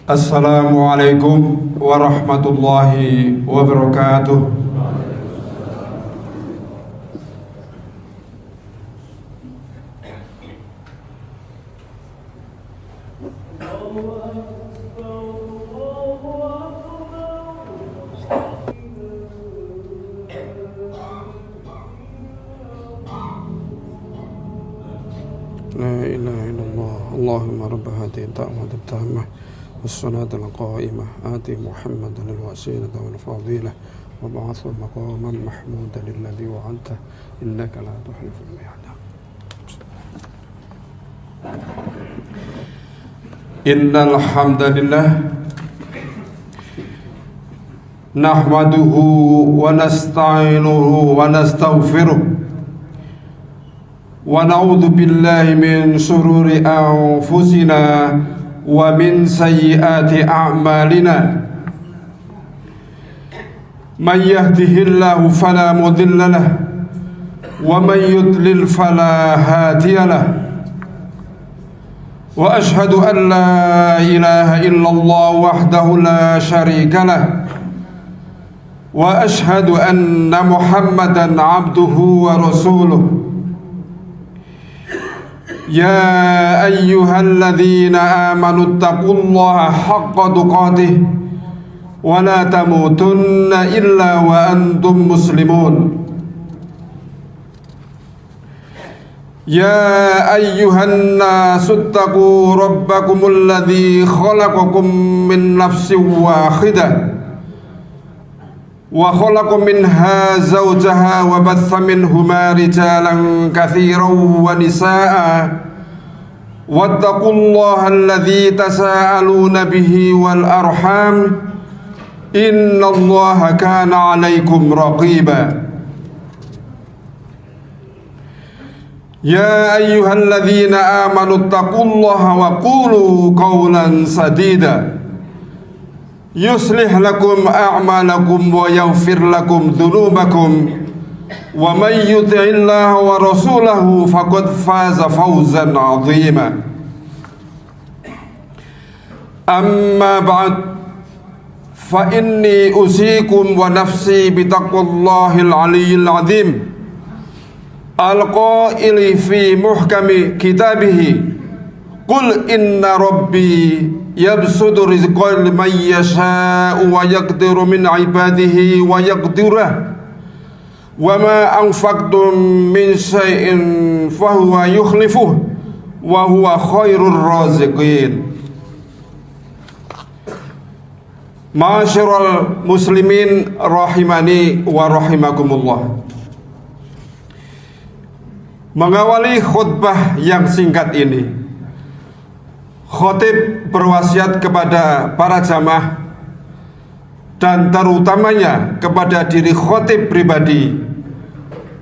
Assalamualaikum warahmatullahi wabarakatuh. La ilaha illallah. Allahumma rabb hadhihi ad-da'wati at-tammah was-salati al-qa'imah ati Muhammadan al-wasilata wal-fadilah wa ba'athu maqaman mahmudan alladhi wa'adta innaka la tukhlifu al-mi'ad. Innal hamdalillah nahmaduhu wa nasta'inuhu wa nastaghfiruh wa na'udzu billahi min shururi anfusina wa min sayyiati a'malina. Man yahdihillahu fala mudilla lahu wa man yudlil fala hadiya lahu. Wa ashhadu an la ilaha illallah wahdahu la syarika lah. Wa ashhadu anna Muhammadan abduhu wa rasuluh. Ya ayyuhalladzina amanu taqullaha haqqa tuqatih wa la tamutunna illa wa antum muslimun. Ya ayyuhan nasu ttaqu rabbakumul ladzi khalaqakum min nafsin wahidah wa khalaqa minha zawjaha wa batha minhuma rijalan katsiran wa nisaa'a wattaqullaha alladzi tasaaluna bihi wal arham innallaha kana 'alaikum raqiba. Ya ayyuhalladzina amanu taqullaha wa qulu qawlan sadida yuslih lakum a'malakum wa yaghfir lakum dhunubakum wa may yuti'illaha wa rasulahu faqad faza fawzan 'azima. Amma ba'd, fa inni usikum wa nafsi bitaqwallahil 'aliyyil 'azim al-qaili fi muhkami kitabihi qul inna rabbi yabsutu rizqa liman yasha'u wa yaqdiru min ibadihi wa yaqdiruh wa ma anfaqtum min shay'in fahuwa yukhlifuh wa huwa khairur raziqin. Ma'asyiral muslimin rahimani wa rahimakumullah. Mengawali khutbah yang singkat ini, khotib berwasiat kepada para jamaah dan terutamanya kepada diri khotib pribadi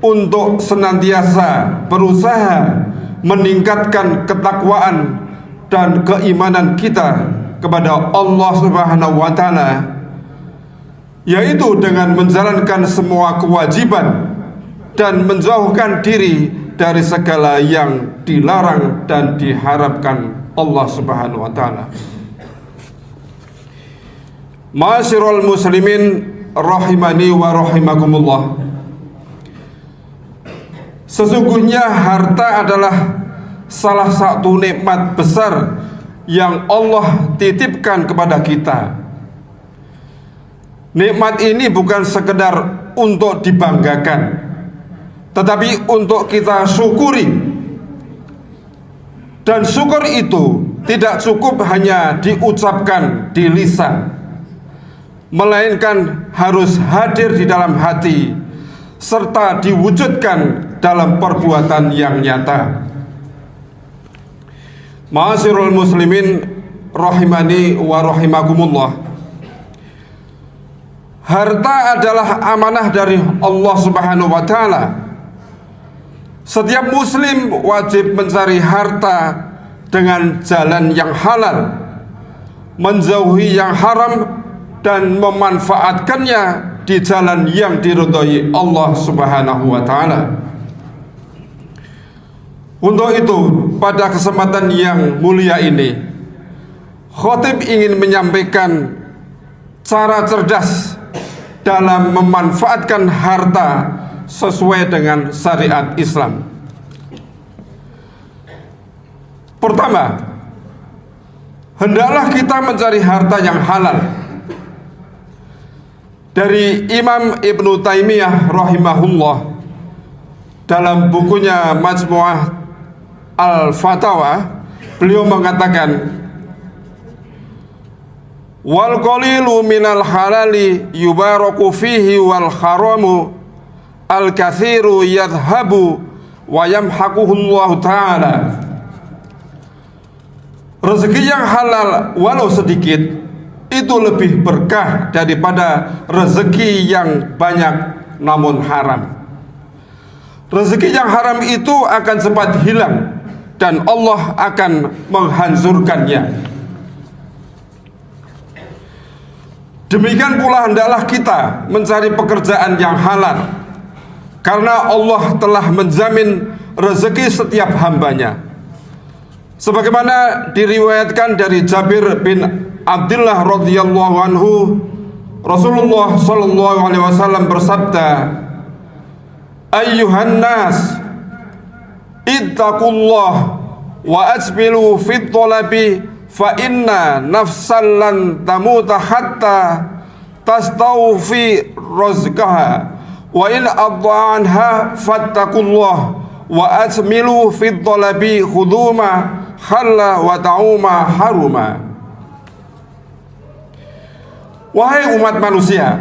untuk senantiasa berusaha meningkatkan ketakwaan dan keimanan kita kepada Allah Subhanahu wa Ta'ala, yaitu dengan menjalankan semua kewajiban dan menjauhkan diri dari segala yang dilarang dan diharapkan Allah Subhanahu wa Ta'ala. Ma'asyiral muslimin rahimani wa rahimakumullah. Sesungguhnya harta adalah salah satu nikmat besar yang Allah titipkan kepada kita. Nikmat ini bukan sekedar untuk dibanggakan, tetapi untuk kita syukuri. Dan syukur itu tidak cukup hanya diucapkan di lisan, melainkan harus hadir di dalam hati serta diwujudkan dalam perbuatan yang nyata. Ma'asyiral muslimin rahimani wa rahimakumullah. Harta adalah amanah dari Allah Subhanahu wa Ta'ala. Setiap muslim wajib mencari harta dengan jalan yang halal, menjauhi yang haram, dan memanfaatkannya di jalan yang diridhai Allah Subhanahu wa Ta'ala. Untuk itu, pada kesempatan yang mulia ini, Khatib ingin menyampaikan cara cerdas dalam memanfaatkan harta sesuai dengan syariat Islam. Pertama, hendaklah kita mencari harta yang halal. Dari Imam Ibnu Taimiyah rahimahullah dalam bukunya Majmu'ah Al-Fatawa, beliau mengatakan, wal qalilu minal halali yubaraku fihi wal haramu al kathiru yadhhabu wa yamhaquhullahu ta'ala. Rezeki yang halal walau sedikit itu lebih berkah daripada rezeki yang banyak namun haram. Rezeki yang haram itu akan cepat hilang dan Allah akan menghancurkannya. Demikian pula hendaklah kita mencari pekerjaan yang halal, karena Allah telah menjamin rezeki setiap hambanya. Sebagaimana diriwayatkan dari Jabir bin Abdullah radhiyallahu anhu, Rasulullah sallallahu alaihi wasallam bersabda, ayyuhan nas ittaqullah wa ajmilu fit thalabi fa inna nafsan lan tamuta hatta tastawfi rizqaha wa in adha'anha fattaqullah wa ajmilu fit thalabi khuduma khalla wa ta'uma haruma. Wahai umat manusia,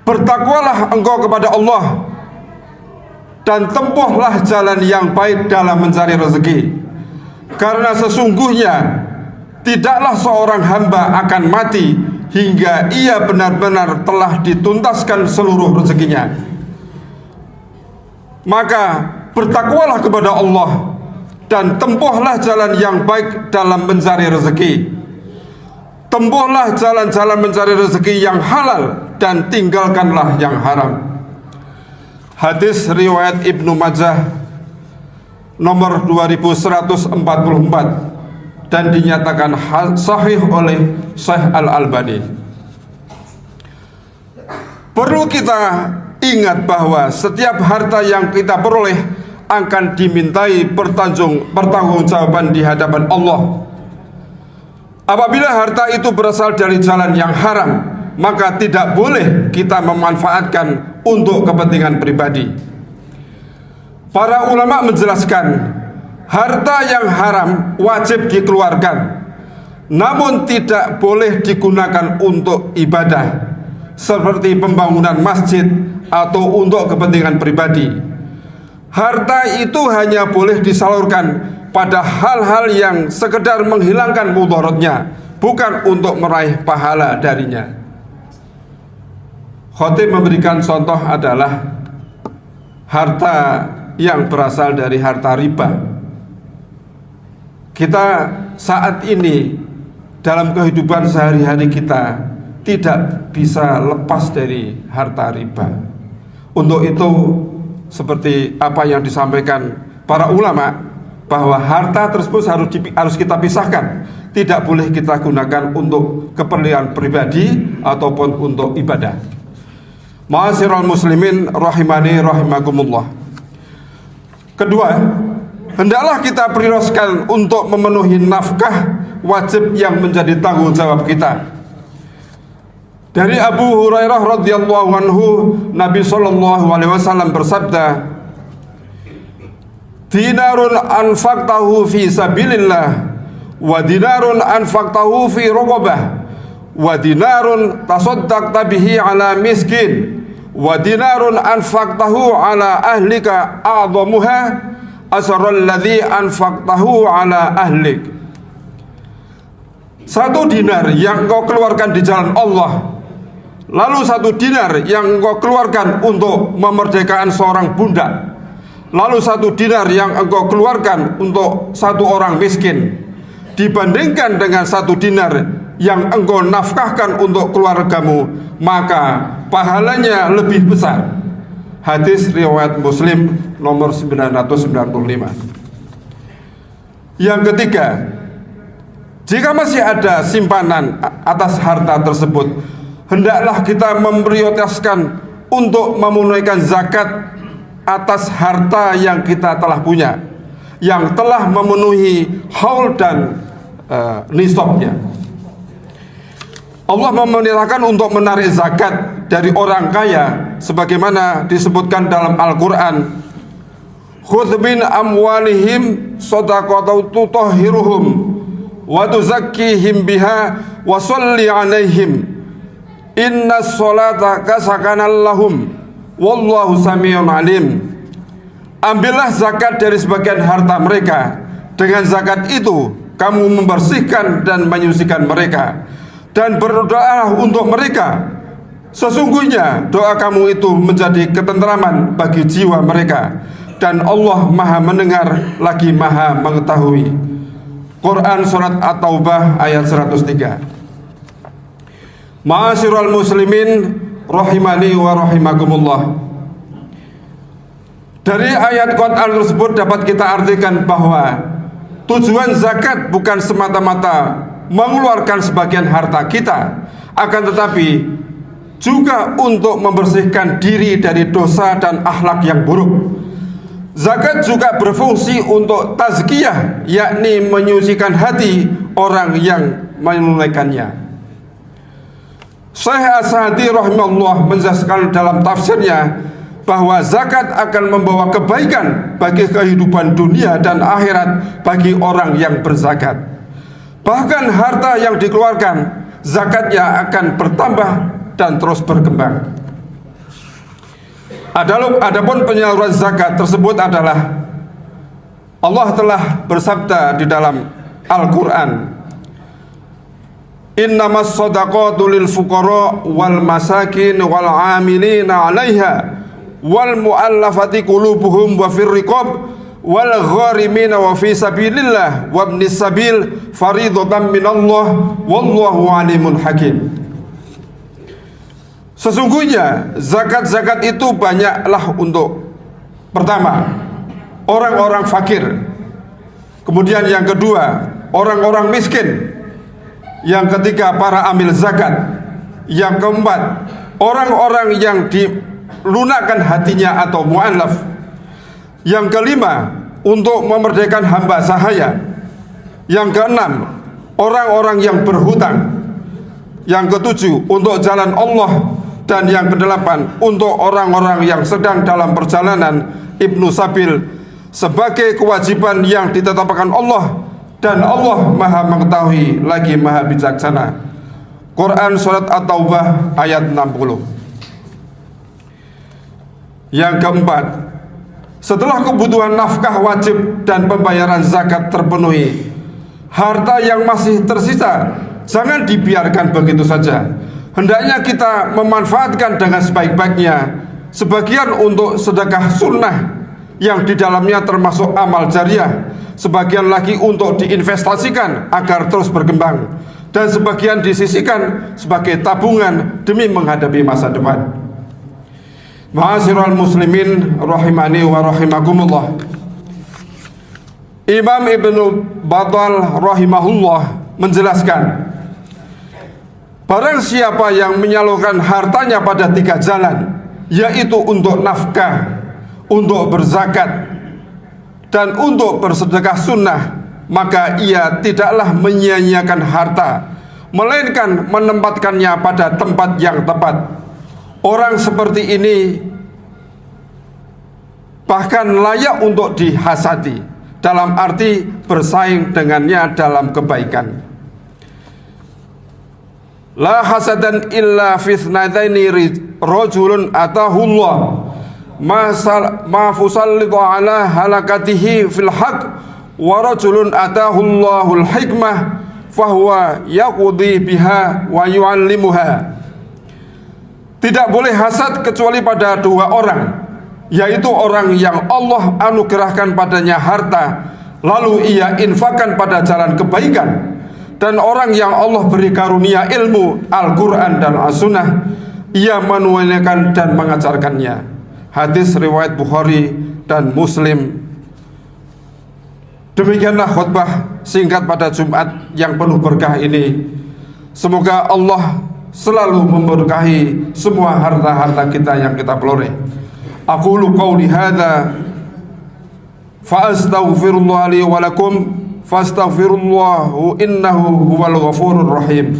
bertakwalah engkau kepada Allah dan tempuhlah jalan yang baik dalam mencari rezeki, karena sesungguhnya tidaklah seorang hamba akan mati hingga ia benar-benar telah dituntaskan seluruh rezekinya. Maka bertakwalah kepada Allah dan tempuhlah jalan yang baik dalam mencari rezeki. Tempuhlah jalan-jalan mencari rezeki yang halal dan tinggalkanlah yang haram. Hadis riwayat Ibnu Majah nomor 2144 dan dinyatakan sahih oleh Syekh Al-Albani. Perlu kita ingat bahwa setiap harta yang kita peroleh akan dimintai pertanggungjawaban di hadapan Allah. Apabila harta itu berasal dari jalan yang haram, maka tidak boleh kita memanfaatkan untuk kepentingan pribadi. Para ulama menjelaskan, harta yang haram wajib dikeluarkan, namun tidak boleh digunakan untuk ibadah, seperti pembangunan masjid atau untuk kepentingan pribadi. Harta itu hanya boleh disalurkan pada hal-hal yang sekedar menghilangkan mudaratnya, bukan untuk meraih pahala darinya. Khatib memberikan contoh adalah harta yang berasal dari harta riba. Kita saat ini dalam kehidupan sehari-hari kita tidak bisa lepas dari harta riba. Untuk itu, seperti apa yang disampaikan para ulama, bahwa harta tersebut harus kita pisahkan, tidak boleh kita gunakan untuk keperluan pribadi ataupun untuk ibadah. Ma'asyiral muslimin rahimani rahimakumullah. Kedua, hendaklah kita prioritaskan untuk memenuhi nafkah wajib yang menjadi tanggung jawab kita. Dari Abu Hurairah radhiyallahu anhu, Nabi sallallahu alaihi wasallam bersabda, dinarun anfaqtahu fi sabilillah wa dinarun anfaqtahu fi raqabah wa dinarun tasaddaqta bihi ala miskin wa dinarun anfaqtahu ala ahlika a'dhamuha asral ladzi anfaqtahu ala ahlik. Satu dinar yang engkau keluarkan di jalan Allah, lalu satu dinar yang engkau keluarkan untuk memerdekakan seorang budak, lalu satu dinar yang engkau keluarkan untuk satu orang miskin, dibandingkan dengan satu dinar yang engkau nafkahkan untuk keluargamu, maka pahalanya lebih besar. Hadis riwayat Muslim nomor 995. Yang ketiga, Jika masih ada simpanan atas harta tersebut, hendaklah kita memprioritaskan untuk menunaikan zakat atas harta yang kita telah punya, yang telah memenuhi haul dan nisabnya. Allah memerintahkan untuk menarik zakat dari orang kaya sebagaimana disebutkan dalam Al-Qur'an, khudz min amwalihim shadaqatan tutahhiruhum wa tuzakkihim biha wa sholli 'alaihim innas sholata kasakanan lahum wallahu samiun alim. Ambillah zakat dari sebagian harta mereka, dengan zakat itu kamu membersihkan dan menyucikan mereka, dan berdoalah untuk mereka, sesungguhnya doa kamu itu menjadi ketenteraman bagi jiwa mereka, dan Allah Maha mendengar lagi Maha mengetahui. Quran Surat At-Taubah ayat 103. Ma'asyiral muslimin rahimani wa rahimakumullah. Dari ayat Quran tersebut dapat kita artikan bahwa tujuan zakat bukan semata-mata mengeluarkan sebagian harta kita, akan tetapi juga untuk membersihkan diri dari dosa dan akhlak yang buruk. Zakat juga berfungsi untuk tazkiyah, yakni menyucikan hati orang yang menunaikannya. Syekh As-Sa'di rahimahullah menjelaskan dalam tafsirnya bahwa zakat akan membawa kebaikan bagi kehidupan dunia dan akhirat bagi orang yang berzakat. Bahkan harta yang dikeluarkan, zakatnya akan bertambah dan terus berkembang. Adapun penyaluran zakat tersebut adalah, Allah telah bersabda di dalam Al-Quran, innamas shadaqatu lil fuqara wal masakin wal amilina 'alaiha wal mu'allafati qulubuhum wa fir riqab wal gharimina wa fi sabilillah wa ibnis sabil faridatan minallah wallahu alimun hakim. Sesungguhnya zakat-zakat itu banyaklah untuk, pertama, orang-orang fakir. Kemudian yang kedua, orang-orang miskin. Yang ketiga, para amil zakat. Yang keempat, orang-orang yang dilunakkan hatinya atau mu'allaf. Yang kelima, untuk memerdekakan hamba sahaya. Yang keenam, orang-orang yang berhutang. Yang ketujuh, untuk jalan Allah. Dan yang kedelapan, untuk orang-orang yang sedang dalam perjalanan Ibnu Sabil, sebagai kewajiban yang ditetapkan Allah, dan Allah Maha mengetahui lagi Maha bijaksana. Quran Surat At-Taubah ayat 60. Yang keempat, setelah kebutuhan nafkah wajib dan pembayaran zakat terpenuhi, harta yang masih tersisa jangan dibiarkan begitu saja. Hendaknya kita memanfaatkan dengan sebaik-baiknya, sebagian untuk sedekah sunnah yang di dalamnya termasuk amal jariah, sebagian lagi untuk diinvestasikan agar terus berkembang, dan sebagian disisihkan sebagai tabungan demi menghadapi masa depan. Ma'asyiral muslimin rahimani wa rahimakumullah. Imam Ibnu Battal rahimahullah menjelaskan, barang siapa yang menyalurkan hartanya pada 3 jalan, yaitu untuk nafkah, untuk berzakat, dan untuk bersedekah sunnah, maka ia tidaklah menyia-nyiakan harta, melainkan menempatkannya pada tempat yang tepat. Orang seperti ini bahkan layak untuk dihasati, dalam arti bersaing dengannya dalam kebaikan. La hasadan illa fitnataini rajulun atahullah ma fusallitu ala halakatihi fil haq wa rajulun atahullahul hikmah fahuwa yaqudi biha wa yu'allimuha. Tidak boleh hasad kecuali pada 2 orang, yaitu orang yang Allah anugerahkan padanya harta, lalu ia infakkan pada jalan kebaikan, dan orang yang Allah beri karunia ilmu Al-Quran dan As-Sunnah, ia menunaikan dan mengajarkannya. Hadis riwayat Bukhari dan Muslim. Demikianlah khutbah singkat pada Jumat yang penuh berkah ini. Semoga Allah selalu memberkahi semua harta-harta kita yang kita peroleh. Aqulu qawli hadza fa astaghfirullah li wa lakum fastaghfirullahu innahu huwal ghafurur rahim.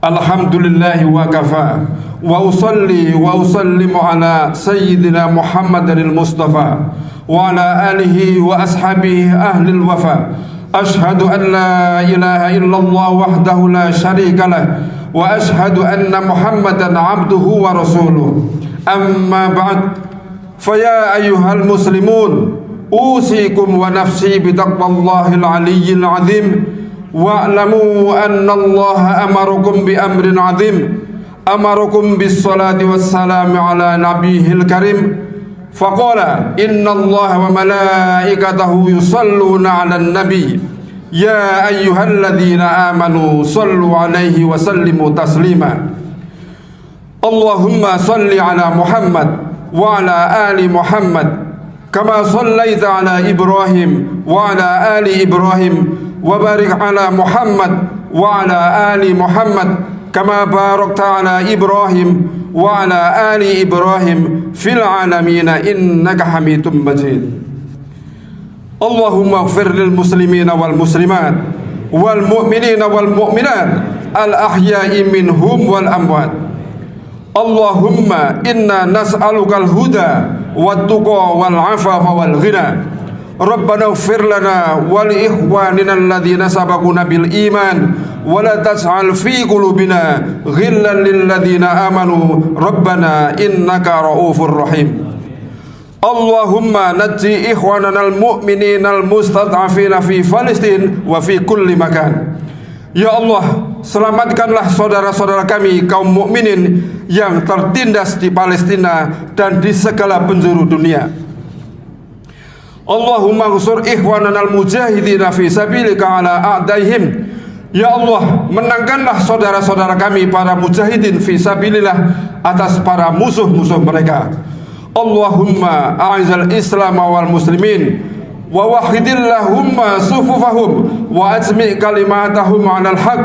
Alhamdulillahi wa kafa wa usalli wa usallimu ala sayyidina Muhammadin al-Mustafa wa ala alihi wa ashabihi ahli al-wafa. Ashhadu an la ilaha illallah wahdahu la syarika lah wa ashhadu anna Muhammadan abduhu wa rasuluh. Amma ba'd, faya ayyuhal muslimun, usikum wa nafsi bitaqwallahil aliyyil azim. Wa'lamu anna Allah amarukum bi amrin azim, amarukum bis salati was salam ala nabiyil karim. Faqala inna Allah wa malaikatahu yusalluna 'alan nabi ya ayyuhalladzina amanu sallu 'alaihi wa sallimu taslima. Allahumma salli 'ala Muhammad wa 'ala ali Muhammad kama sallaita 'ala Ibrahim wa 'ala ali Ibrahim wa barik 'ala Muhammad wa 'ala ali Muhammad kama barakta 'ala Ibrahim wa 'ala ali Ibrahim fil 'alamin innaka Hamidum Majid. Allahumma ighfir lil muslimina wal muslimat wal mu'minina wal mu'minat al ahya'i minhum wal amwat. Allahumma inna nas'alukal huda wat tuqa wal 'afafa wal ghina. Rabbana ighfir lana wa li ikhwanina alladhina sabaquna bil iman wa la tas'al fi qulubina ghillan lil ladzina amanu rabbana innaka raufur rahim. Allahumma najji ikhwanana al mu'minina al mustad'afina fi Palestin wa fi kulli makan. Ya Allah, selamatkanlah saudara-saudara kami kaum mukminin yang tertindas di Palestina dan di segala penjuru dunia. Allahumma ansur ikhwanana al-mujahidina fi sabilika ala a'daihim. Ya Allah, menangkanlah saudara-saudara kami para mujahidin fi sabilillah atas para musuh-musuh mereka. Allahumma a'izal islam wal muslimin wa wahidillahumma sufufahum wa ajmi' kalimatahum 'alal haq.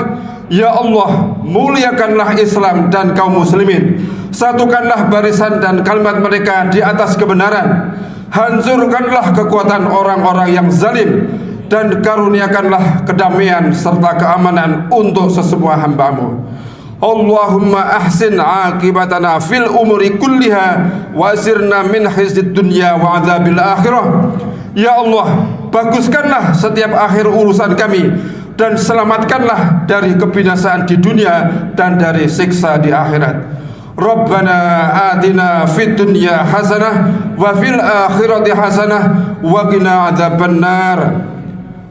Ya Allah, muliakanlah Islam dan kaum muslimin, satukanlah barisan dan kalimat mereka di atas kebenaran. Hancurkanlah kekuatan orang-orang yang zalim dan karuniakanlah kedamaian serta keamanan untuk sesemua hamba-Mu. Allahumma ahsin aqibatana fil umuri kulliha wa asirna min khizyid dunya wa adzabil akhirah. Ya Allah, baguskanlah setiap akhir urusan kami dan selamatkanlah dari kebinasaan di dunia dan dari siksa di akhirat. Rabbana atina fid dunya hasanah wa fil akhirati hasanah wa qina adzabannar.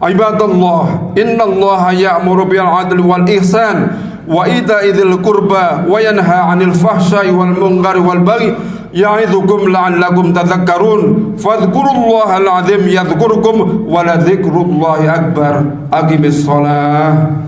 Ibadallah, innallaha ya'muru bil 'adli wal ihsan wa ita'i dzil qurba wa yanha 'anil fahsya'i wal munkari wal baghi ya'idzukum la'allakum tadhakkarun. Fadhkurullahal 'azim yadhkurkum wa la dzikrullahi akbar. Aqimis shalah.